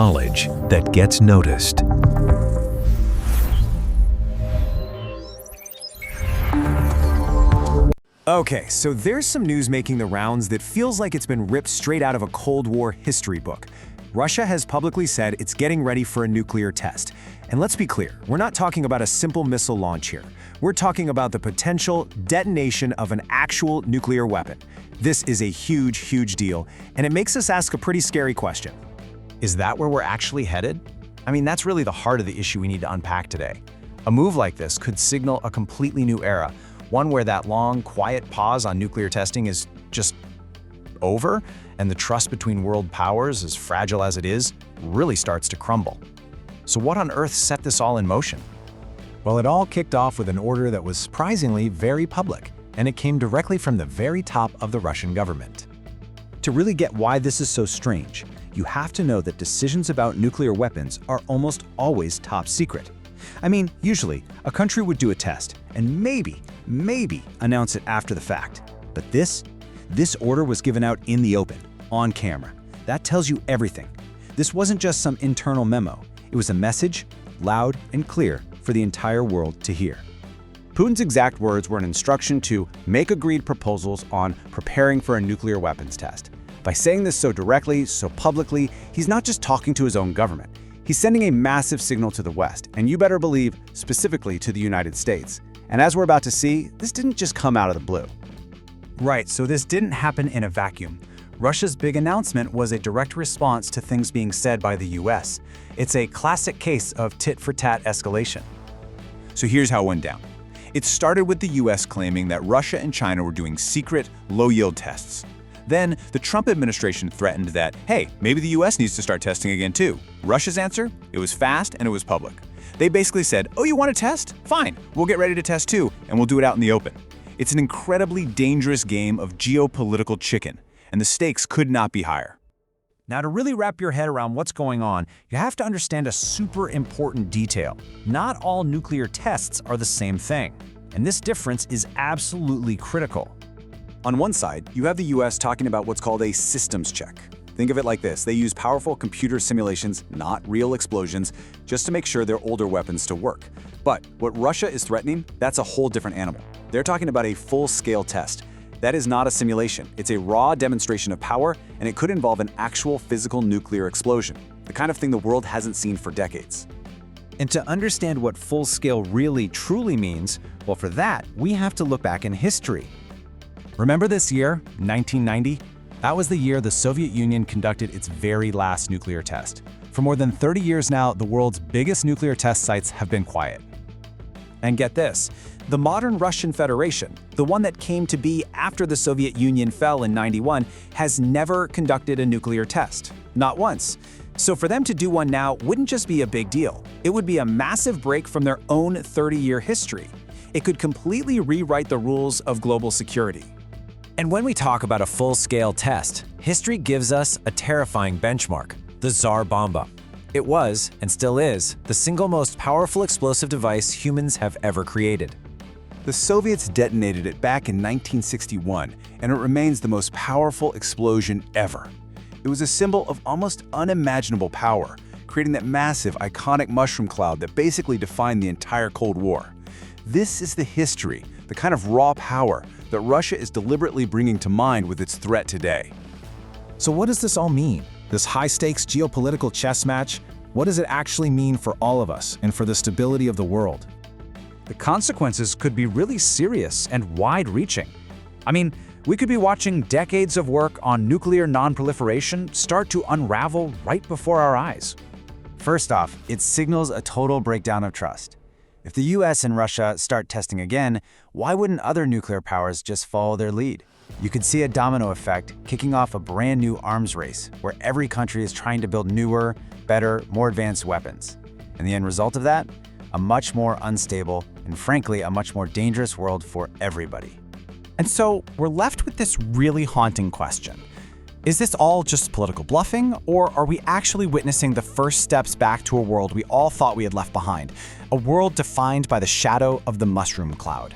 Knowledge that gets noticed. Okay, so there's some news making the rounds that feels like it's been ripped straight out of a Cold War history book. Russia has publicly said it's getting ready for a nuclear test. And let's be clear, we're not talking about a simple missile launch here. We're talking about the potential detonation of an actual nuclear weapon. This is a huge, huge deal, and it makes us ask a pretty scary question. Is that where we're actually headed? I mean, that's really the heart of the issue we need to unpack today. A move like this could signal a completely new era, one where that long, quiet pause on nuclear testing is just over, and the trust between world powers, as fragile as it is, really starts to crumble. So what on earth set this all in motion? Well, it all kicked off with an order that was surprisingly very public, and it came directly from the very top of the Russian government. To really get why this is so strange, you have to know that decisions about nuclear weapons are almost always top secret. I mean, usually, a country would do a test and maybe announce it after the fact. But this order was given out in the open, on camera. That tells you everything. This wasn't just some internal memo. It was a message, loud and clear, for the entire world to hear. Putin's exact words were an instruction to make agreed proposals on preparing for a nuclear weapons test. By saying this so directly, so publicly, he's not just talking to his own government. He's sending a massive signal to the West, and you better believe, specifically to the United States. And as we're about to see, this didn't just come out of the blue. Right, so this didn't happen in a vacuum. Russia's big announcement was a direct response to things being said by the US. It's a classic case of tit-for-tat escalation. So here's how it went down. It started with the US claiming that Russia and China were doing secret, low-yield tests. Then, the Trump administration threatened that, hey, maybe the US needs to start testing again too. Russia's answer? It was fast and it was public. They basically said, oh, you want to test? Fine, we'll get ready to test too, and we'll do it out in the open. It's an incredibly dangerous game of geopolitical chicken, and the stakes could not be higher. Now, to really wrap your head around what's going on, you have to understand a super important detail. Not all nuclear tests are the same thing, and this difference is absolutely critical. On one side, you have the US talking about what's called a systems check. Think of it like this: they use powerful computer simulations, not real explosions, just to make sure their older weapons still work. But what Russia is threatening, that's a whole different animal. They're talking about a full-scale test. That is not a simulation. It's a raw demonstration of power, and it could involve an actual physical nuclear explosion, the kind of thing the world hasn't seen for decades. And to understand what full-scale really truly means, well, for that, we have to look back in history. Remember this year, 1990? That was the year the Soviet Union conducted its very last nuclear test. For more than 30 years now, the world's biggest nuclear test sites have been quiet. And get this, the modern Russian Federation, the one that came to be after the Soviet Union fell in '91, has never conducted a nuclear test. Not once. So for them to do one now wouldn't just be a big deal. It would be a massive break from their own 30-year history. It could completely rewrite the rules of global security. And when we talk about a full-scale test, history gives us a terrifying benchmark, the Tsar Bomba. It was, and still is, the single most powerful explosive device humans have ever created. The Soviets detonated it back in 1961, and it remains the most powerful explosion ever. It was a symbol of almost unimaginable power, creating that massive, iconic mushroom cloud that basically defined the entire Cold War. This is the history, the kind of raw power that Russia is deliberately bringing to mind with its threat today. So what does this all mean? This high-stakes geopolitical chess match? What does it actually mean for all of us and for the stability of the world? The consequences could be really serious and wide-reaching. I mean, we could be watching decades of work on nuclear non-proliferation start to unravel right before our eyes. First off, it signals a total breakdown of trust. If the US and Russia start testing again, why wouldn't other nuclear powers just follow their lead? You could see a domino effect kicking off a brand new arms race where every country is trying to build newer, better, more advanced weapons. And the end result of that? A much more unstable and frankly a much more dangerous world for everybody. And so we're left with this really haunting question. Is this all just political bluffing, or are we actually witnessing the first steps back to a world we all thought we had left behind? A world defined by the shadow of the mushroom cloud.